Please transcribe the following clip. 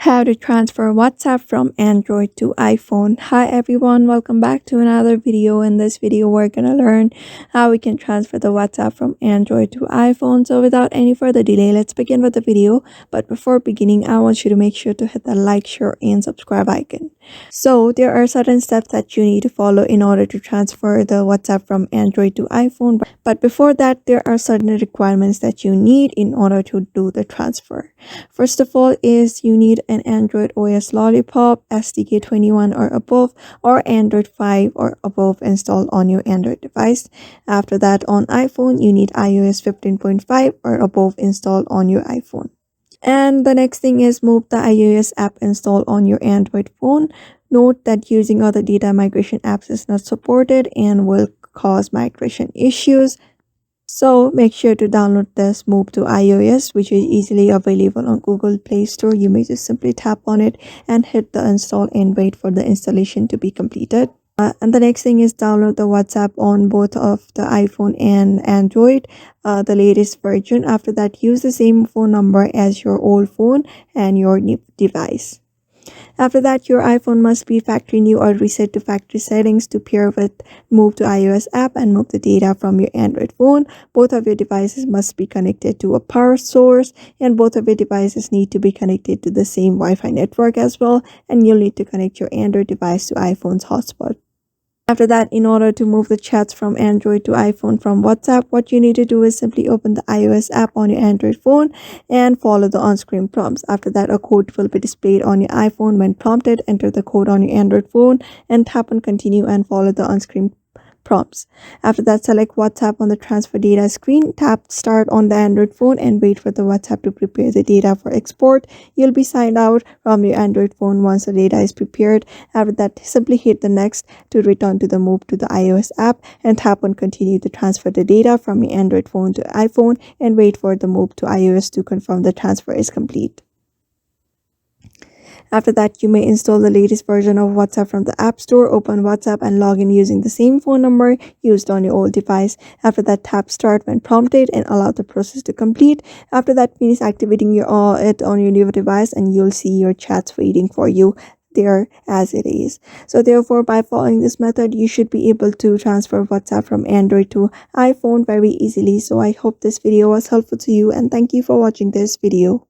How to transfer WhatsApp from Android to iPhone. Hi everyone, welcome back to another video. In this video, we're gonna learn how we can transfer the WhatsApp from Android to iPhone. So without any further delay, let's begin with the video. But before beginning, I want you to make sure to hit the like, share, and subscribe icon. So there are certain steps that you need to follow in order to transfer the WhatsApp from Android to iPhone. But before that, there are certain requirements that you need in order to do the transfer. First of all is you need an Android OS Lollipop, SDK 21 or above, or Android 5 or above installed on your Android device. After that, on iPhone, you need iOS 15.5 or above installed on your iPhone. And the next thing is move the iOS app installed on your Android phone. Note that using other data migration apps is not supported and will cause migration issues. So make sure to download this Move to iOS, which is easily available on Google Play Store. You may just simply tap on it and hit the install and wait for the installation to be completed. And the next thing is download the WhatsApp on both of the iPhone and Android, the latest version. After that, use the same phone number as your old phone and your new device. After that, your iPhone must be factory new or reset to factory settings to pair with Move to iOS app and move the data from your Android phone. Both of your devices must be connected to a power source, and both of your devices need to be connected to the same Wi-Fi network as well, and you'll need to connect your Android device to iPhone's hotspot. After that, in order to move the chats from Android to iPhone from WhatsApp, what you need to do is simply open the iOS app on your Android phone and follow the on-screen prompts. After that, a code will be displayed on your iPhone. When prompted, enter the code on your Android phone and tap on continue and follow the on-screen prompts. After that, select WhatsApp on the transfer data screen, tap start on the Android phone and wait for the WhatsApp to prepare the data for export. You'll be signed out from your Android phone once the data is prepared. After that, simply hit the next to return to the Move to the iOS app and tap on continue to transfer the data from your Android phone to iPhone and wait for the Move to iOS to confirm the transfer is complete. After that, you may install the latest version of WhatsApp from the App Store, open WhatsApp and log in using the same phone number used on your old device. After that, tap start when prompted and allow the process to complete. After that, finish activating it on your new device and you'll see your chats waiting for you there as it is. So therefore, by following this method, you should be able to transfer WhatsApp from Android to iPhone very easily. So I hope this video was helpful to you and thank you for watching this video.